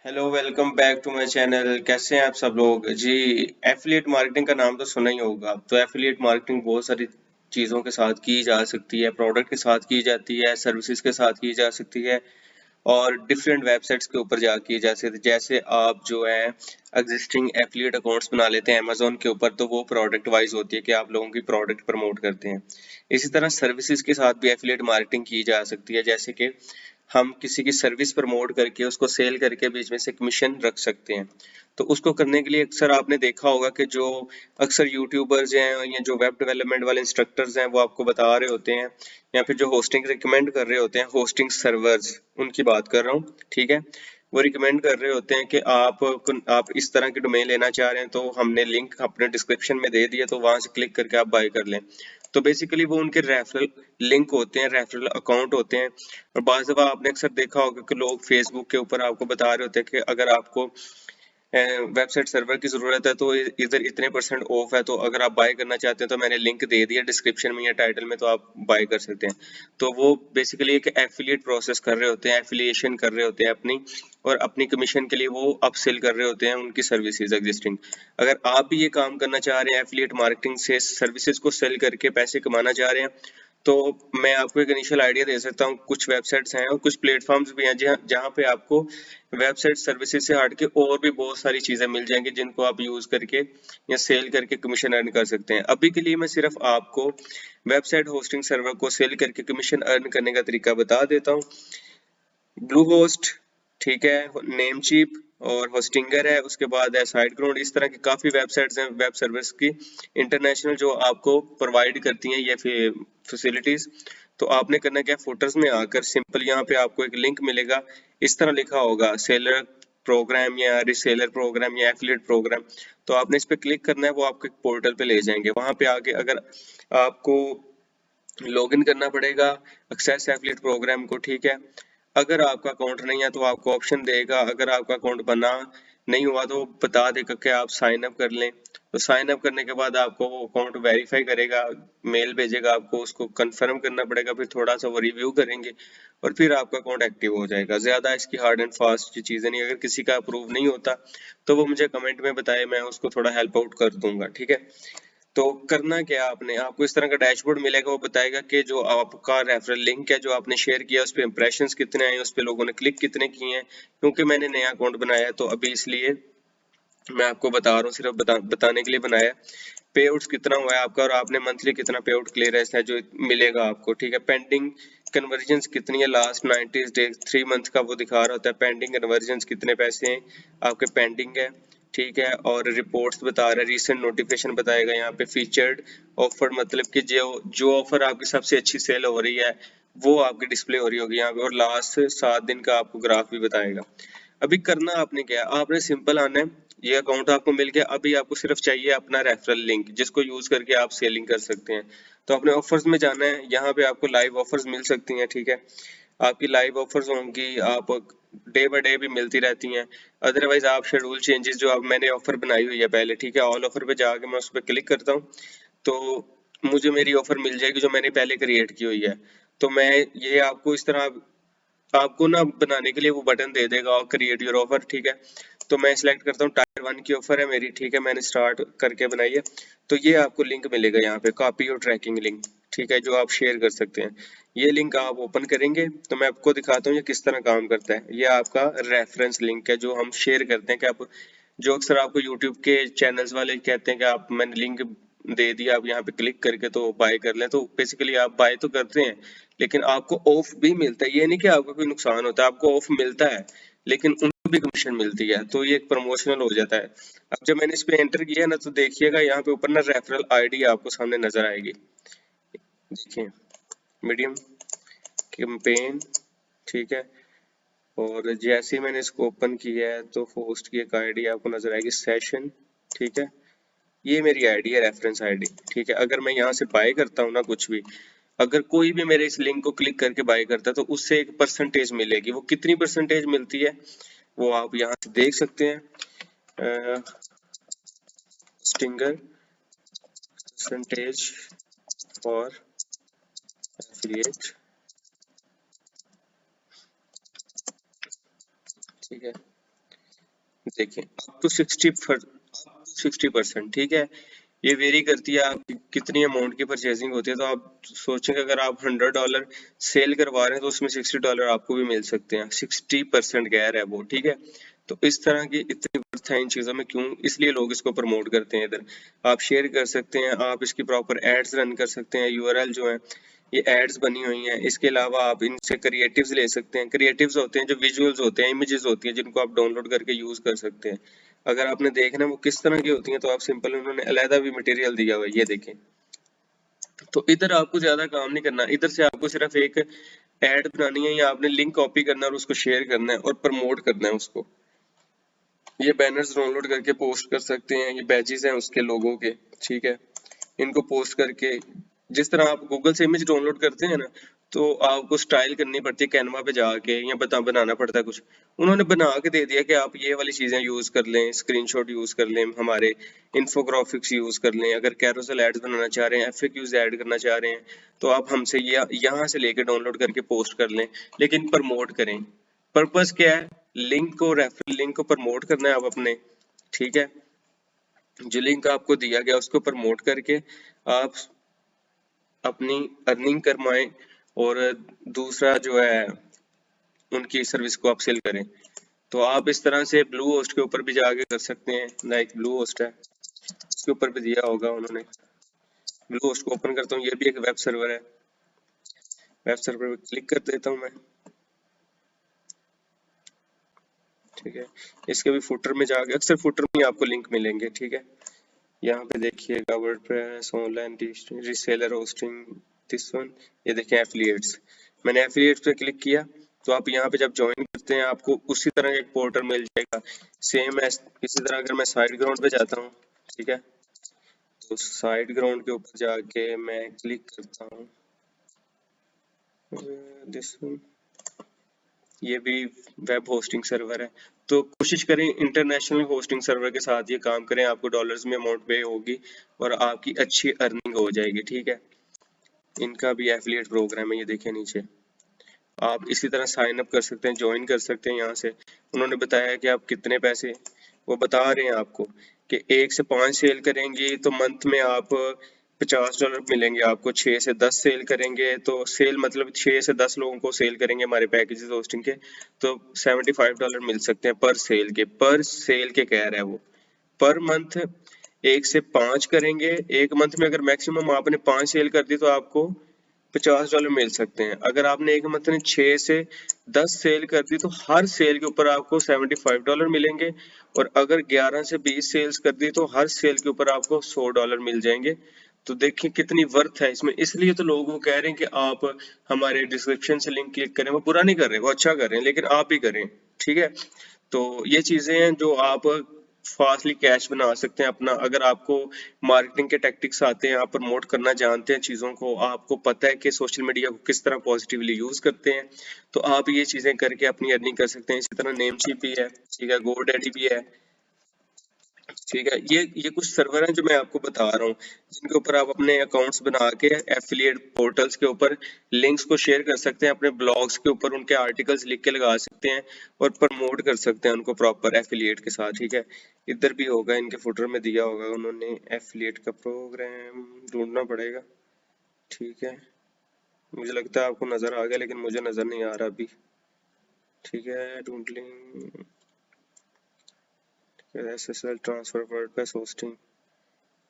Hello, welcome back to my channel. कैसे हैं आप सब लोग जी। एफिलिएट मार्केटिंग का नाम तो सुना ही होगा। तो एफिलिएट मार्केटिंग बहुत सारी चीज़ों के साथ की जा सकती है, प्रोडक्ट के साथ की जाती है, सर्विसेज के साथ की जा सकती है और डिफरेंट वेबसाइट्स के ऊपर जाके जैसे जैसे आप जो है एग्जिस्टिंग एफिलिएट अकाउंट्स बना लेते हैं अमेजोन के ऊपर, तो वो प्रोडक्ट वाइज होती है कि आप लोगों की प्रोडक्ट प्रमोट करते हैं। इसी तरह सर्विसेज के साथ भी एफिलिएट मार्केटिंग की जा सकती है, जैसे कि हम किसी की सर्विस प्रमोट करके उसको सेल करके बीच में से कमीशन रख सकते हैं। तो उसको करने के लिए अक्सर आपने देखा होगा कि जो अक्सर यूट्यूबर्स हैं या जो वेब डेवलपमेंट वाले इंस्ट्रक्टर्स हैं वो आपको बता रहे होते हैं, या फिर जो होस्टिंग रिकमेंड कर रहे होते हैं, होस्टिंग सर्वर्स उनकी बात कर रहा हूँ, ठीक है। वो रिकमेंड कर रहे होते हैं कि आप इस तरह की डोमेन लेना चाह रहे हैं तो हमने लिंक अपने डिस्क्रिप्शन में दे दिया, तो वहां से क्लिक करके आप बाय कर लें। तो बेसिकली वो उनके रेफरल लिंक होते हैं, रेफरल अकाउंट होते हैं। और बाज़ दफ़ा आपने अक्सर देखा होगा कि लोग फेसबुक के ऊपर आपको बता रहे होते हैं कि अगर आपको वेबसाइट सर्वर की ज़रूरत है तो इधर इतने परसेंट ऑफ है, तो अगर आप बाय करना चाहते हैं तो मैंने लिंक दे दिया डिस्क्रिप्शन में या टाइटल में, तो आप बाय कर सकते हैं। तो वो बेसिकली एक एफिलिएट प्रोसेस कर रहे होते हैं, एफिलिएशन कर रहे होते हैं अपनी, और अपनी कमीशन के लिए वो अपसेल कर रहे होते हैं उनकी सर्विसेज एग्जिस्टिंग। अगर आप भी ये काम करना चाह रहे हैं, एफिलिएट मार्केटिंग से सर्विसेज को सेल करके पैसे कमाना चाह रहे हैं, तो मैं आपको एक इनिशियल आइडिया दे सकता हूँ। कुछ वेबसाइट्स हैं और कुछ प्लेटफॉर्म्स भी हैं जहाँ जहाँ पे आपको वेबसाइट सर्विसेज से हट के और भी बहुत सारी चीजें मिल जाएंगी, जिनको आप यूज करके या सेल करके कमीशन अर्न कर सकते हैं। अभी के लिए मैं सिर्फ आपको वेबसाइट होस्टिंग सर्वर को सेल करके कमीशन अर्न करने का तरीका बता देता हूँ। ब्लू होस्ट, ठीक है, नेम चीप और होस्टिंगर है, उसके बाद है साइट ग्राउंड। इस तरह की काफी वेबसाइट्स हैं वेब सर्विस की इंटरनेशनल जो आपको प्रोवाइड करती हैं ये फैसिलिटीज। तो आपने करना क्या, फुटर्स में आकर सिंपल यहाँ पे आपको एक लिंक मिलेगा, इस तरह लिखा होगा सेलर प्रोग्राम या रिसेलर प्रोग्राम या एफिलिएट प्रोग्राम। तो आपने इस पे क्लिक करना है, वो आपको एक पोर्टल पे ले जाएंगे। वहां पे आके अगर आपको लॉगिन करना पड़ेगा एक्सेस एफिलिएट प्रोग्राम को, ठीक है। अगर आपका अकाउंट नहीं है तो आपको ऑप्शन देगा, अगर आपका अकाउंट बना नहीं हुआ तो बता देगा कि आप साइन अप कर लें। तो साइन अप करने के बाद आपको वो अकाउंट वेरीफाई करेगा, मेल भेजेगा आपको, उसको कंफर्म करना पड़ेगा, फिर थोड़ा सा वो रिव्यू करेंगे और फिर आपका अकाउंट एक्टिव हो जाएगा। ज्यादा इसकी हार्ड एंड फास्ट चीजें नहीं। अगर किसी का अप्रूव नहीं होता तो वो मुझे कमेंट में बताए, मैं उसको थोड़ा हेल्प आउट कर दूंगा, ठीक है। तो करना क्या, आपने आपको इस तरह का डैशबोर्ड मिलेगा, वो बताएगा कि जो आपका रेफरल लिंक है जो आपने शेयर किया उस पे इंप्रेशंस कितने आए, उस पे लोगों ने क्लिक कितने किए हैं। क्योंकि मैंने नया अकाउंट बनाया है तो अभी इसलिए मैं आपको बता रहा हूँ, सिर्फ बताने के लिए बनाया। पे आउट्स कितना हुआ है आपका और आपने मंथली कितना पे आउट क्लियरेंस है जो मिलेगा आपको, ठीक है। पेंडिंग कन्वर्जन कितनी है लास्ट 90 डेज 3 मंथ का वो दिखा रहा होता है। पेंडिंग कन्वर्जन कितने पैसे हैं आपके पेंडिंग है, ठीक है। और रिपोर्ट्स बता रहा है, रीसेंट नोटिफिकेशन बताएगा यहाँ पे। फीचर्ड ऑफर मतलब कि जो जो ऑफर आपकी सबसे अच्छी सेल हो रही है वो आपकी डिस्प्ले हो रही होगी यहाँ पे, और लास्ट 7 दिन का आपको ग्राफ भी बताएगा। अभी करना आपने क्या है, आपने सिंपल आना है, ये अकाउंट आपको मिल गया। अभी आपको सिर्फ चाहिए अपना रेफरल लिंक जिसको यूज करके आप सेलिंग कर सकते हैं। तो अपने ऑफर्स में जाना है, यहाँ पे आपको लाइव ऑफर्स मिल सकती हैं, ठीक है। आपकी लाइव ऑफर्स होंगी, आप डे बाय डे भी मिलती रहती हैं। अदरवाइज आप शेड्यूल चेंजेस जो अब मैंने ऑफर बनाई हुई है पहले, ठीक है, ऑल ऑफर पे जाके मैं उस पर क्लिक करता हूँ तो मुझे मेरी ऑफर मिल जाएगी जो मैंने पहले क्रिएट की हुई है। तो मैं ये आपको इस तरह आपको ना बनाने के लिए वो बटन दे देगा और क्रिएट योर ऑफर, ठीक है। तो मैं सिलेक्ट करता हूँ टायर 1 की ऑफर है मेरी, ठीक है, मैंने स्टार्ट करके बनाई है। तो ये आपको लिंक मिलेगा यहाँ पे, कॉपी और ट्रैकिंग लिंक, ठीक है, जो आप शेयर कर सकते हैं। ये लिंक आप ओपन करेंगे तो मैं आपको दिखाता हूँ ये किस तरह काम करता है। ये आपका रेफरेंस लिंक है जो हम शेयर करते हैं कि आप जो अक्सर आपको यूट्यूब के चैनल्स वाले कहते हैं कि आप मैंने लिंक दे दिया, आप यहाँ पे क्लिक करके तो बाय कर लें। तो बेसिकली आप बाय तो करते हैं लेकिन आपको ऑफ भी मिलता है। ये नहीं कि आपको कोई नुकसान होता है, आपको ऑफ मिलता है लेकिन उनको भी कमीशन मिलती है, तो ये एक प्रमोशनल हो जाता है। अब जब मैंने इस पे एंटर किया ना तो देखिएगा यहाँ पे ऊपर ना रेफरल आईडी आपको सामने नजर आएगी, देखिए, मीडियम कैंपेन, ठीक है। और जैसे ही मैंने इसको ओपन किया है तो होस्ट की एक आईडी आपको नजर आएगी, सेशन, ठीक है। ये मेरी आईडी है, रेफरेंस आईडी, ठीक है। अगर मैं यहाँ से बाय करता हूँ ना कुछ भी, अगर कोई भी मेरे इस लिंक को क्लिक करके बाय करता है तो उससे एक परसेंटेज मिलेगी। वो कितनी परसेंटेज मिलती है वो आप यहाँ से देख सकते हैं। स्टिंगर परसेंटेज फॉर एफिलिएट, ठीक है। देखिए अप टू 60%, ठीक है। ये वेरी करती है आपकी कितनी अमाउंट की परचेजिंग होती है। तो आप सोचेंगे अगर आप $100 सेल करवा रहे हैं तो उसमें $60 आपको भी मिल सकते हैं। 60% गैर है वो, ठीक है। तो इस तरह की इतनी वर्थ है इन चीजों में, क्यों? इसलिए लोग इसको प्रमोट करते हैं। इधर आप शेयर कर सकते हैं, आप इसकी प्रॉपर एड्स रन कर सकते हैं। यूआरएल जो है ये एड्स बनी हुई हैं। इसके अलावा आप इनसे क्रिएटिव्स ले सकते हैं। क्रिएटिव्स होते हैं जो विजुअल्स होते हैं, इमेजेस होती हैं जिनको आप डाउनलोड करके यूज कर सकते हैं। अगर आपने देखना वो किस तरह की होती हैं तो आप सिंपल, उन्होंने अलहदा भी मटेरियल दिया हुआ है, ये देखें। तो इधर आपको ज्यादा काम नहीं करना, इधर से आपको सिर्फ एक ऐड बनानी है या आपने लिंक कॉपी करना है और उसको शेयर करना है और प्रमोट करना है उसको। ये बैनर्स डाउनलोड करके पोस्ट कर सकते हैं, ये बैजेस हैं उसके लोगों के, ठीक है। इनको पोस्ट करके, जिस तरह आप गूगल से इमेज डाउनलोड करते हैं ना, तो आपको स्टाइल करनी पड़ती है कैनवा पे जाके, या बनाना पड़ता है कुछ। उन्होंने बना के दे दिया कि आप ये वाली चीजें यूज कर लें, स्क्रीनशॉट यूज कर लें, हमारे इन्फोग्राफिक्स यूज कर लें। अगर कैरोसेल एड्स बनाना चाह रहे हैं, एफएक्यूज ऐड करना चाह रहे हैं, तो आप हमसे ये यहाँ से लेके डाउनलोड करके पोस्ट कर लें, लेकिन प्रमोट करें। पर्पस क्या है? लिंक को, रेफरल लिंक को प्रमोट करना है आप अपने, ठीक है। जो लिंक आपको दिया गया उसको प्रमोट करके आप अपनी अर्निंग करवाएं, और दूसरा जो है उनकी सर्विस को आप सेल करें। तो आप इस तरह से ब्लू होस्ट के ऊपर भी जाके कर सकते हैं। लाइक ब्लू होस्ट है, उसके ऊपर भी दिया होगा उन्होंने। ब्लू होस्ट को ओपन करता हूँ, ये भी एक वेब सर्वर है। वेब सर्वर पे क्लिक कर देता हूँ मैं, ठीक है। इसके भी फुटर में जाके, अक्सर फुटर में आपको लिंक मिलेंगे, ठीक है। यहाँ पे देखिएगा WordPress, online reseller hosting, this one, ये देखिए एफिलिएट्स। मैंने एफिलिएट्स पे क्लिक किया, तो आप यहाँ पे जब ज्वाइन करते हैं आपको उसी तरह एक पोर्टल मिल जाएगा, सेम एज। इसी तरह अगर मैं साइड ग्राउंड पे जाता हूँ, ठीक है, तो साइड ग्राउंड के ऊपर जाके मैं क्लिक करता हूँ दिस वन, ये भी वेब होस्टिंग सर्वर है। तो कोशिश करें इंटरनेशनल होस्टिंग सर्वर के साथ ये काम करें, आपको डॉलर्स में अमाउंट पे होगी और आपकी अच्छी अर्निंग हो जाएगी, ठीक है। इनका भी एफिलिएट प्रोग्राम है, ये देखिए नीचे। आप इसी तरह साइन अप कर सकते हैं, ज्वाइन कर सकते हैं। यहाँ से उन्होंने बताया कि आप कितने पैसे, वो बता रहे हैं आपको कि 1 से 5 सेल करेंगे तो मंथ में आप $50 मिलेंगे आपको। 6 से 10 सेल करेंगे तो सेल मतलब 6 से 10 लोगों को सेल करेंगे हमारे पैकेजेस होस्टिंग के, तो $75 मिल सकते हैं पर सेल के कह रहा है वो। पर मंथ 1 से 5 करेंगे, एक मंथ में अगर मैक्सिमम आपने 5 सेल कर दी तो आपको $50 मिल सकते हैं। अगर आपने एक मंथ में 6 से 10 सेल कर दी तो हर सेल के ऊपर आपको $75 मिलेंगे, और अगर 11 से 20 सेल्स कर दी तो हर सेल के ऊपर आपको $100 मिल जाएंगे। तो देखिए कितनी वर्थ है इसमें। इसलिए तो लोग वो कह रहे हैं कि आप हमारे डिस्क्रिप्शन से लिंक क्लिक करें। वो बुरा नहीं कर रहे, वो अच्छा कर रहे हैं, लेकिन आप भी करें, ठीक है। तो ये चीजें हैं जो आप फास्टली कैश बना सकते हैं अपना। अगर आपको मार्केटिंग के टैक्टिक्स आते हैं, आप प्रमोट करना जानते हैं चीज़ों को, आपको पता है कि सोशल मीडिया को किस तरह पॉजिटिवली यूज़ करते हैं, तो आप ये चीज़ें करके अपनी अर्निंग कर सकते हैं। इसी तरह नेमचीप भी है, ठीक है, गोडैडी भी है, ठीक है। ये कुछ सर्वर हैं जो मैं आपको बता रहा हूँ, जिनके ऊपर आप अपने अकाउंट्स बना के एफिलिएट पोर्टल्स के ऊपर लिंक्स को शेयर कर सकते हैं, अपने ब्लॉग्स के ऊपर उनके आर्टिकल्स लिख के लगा सकते हैं और प्रमोट कर सकते हैं उनको प्रॉपर एफिलिएट के साथ, ठीक है। इधर भी होगा, इनके फुटर में दिया होगा उन्होंने, एफिलिएट का प्रोग्राम ढूंढना पड़ेगा, ठीक है। मुझे लगता है आपको नजर आ गया, लेकिन मुझे नजर नहीं आ रहा अभी, ठीक है। ढूंढ लें, SSL transfer, WordPress hosting,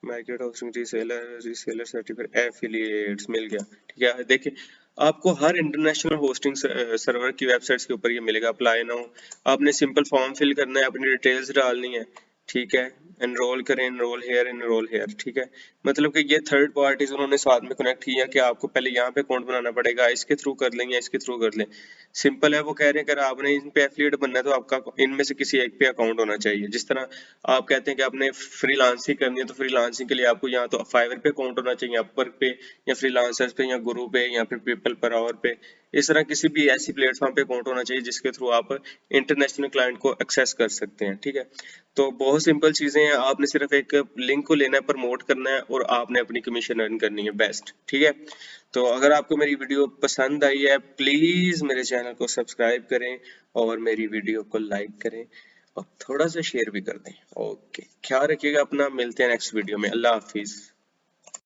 market hosting, reseller certificate, affiliates, मिल गया, ठीक है। देखिए आपको हर इंटरनेशनल होस्टिंग सर्वर की वेबसाइट्स के ऊपर ये मिलेगा। अप्लाई नाउ, आपने सिंपल फॉर्म फिल करना है, अपनी डिटेल्स डालनी है, ठीक है। एनरोल करें, एनरोल हेयर, ठीक है। मतलब कि ये थर्ड पार्टीज उन्होंने साथ में कनेक्ट किया कि आपको पहले यहाँ पे अकाउंट बनाना पड़ेगा, इसके थ्रू कर लें या इसके थ्रू कर लें। सिंपल है, वो कह रहे हैं अगर आपने इन पे एफिलिएट बनना है तो आपका इनमें से किसी एक पे अकाउंट होना चाहिए। जिस तरह आप कहते हैं कि आपने फ्रीलांसिंग करनी है, तो फ्रीलांसिंग के लिए आपको यहाँ तो फाइवर पे अकाउंट होना चाहिए, अपवर्क पे या फ्रीलांसर्स पे या गुरु पे या फिर पीपल पर आवर पे। इस तरह किसी भी ऐसी प्लेटफॉर्म पे अकाउंट होना चाहिए जिसके थ्रू आप इंटरनेशनल क्लाइंट को एक्सेस कर सकते हैं, ठीक है। तो बहुत सिंपल चीजें हैं, आपने सिर्फ एक लिंक को लेना है, प्रमोट करना है और आपने अपनी कमीशन अर्न करनी है, बेस्ट, ठीक है। तो अगर आपको मेरी वीडियो पसंद आई है, प्लीज मेरे चैनल को सब्सक्राइब करें और मेरी वीडियो को लाइक करें। और थोड़ा सा शेयर भी कर दें। ओके, ख्याल रखिएगा अपना, मिलते हैं नेक्स्ट वीडियो में। अल्लाह हाफिज।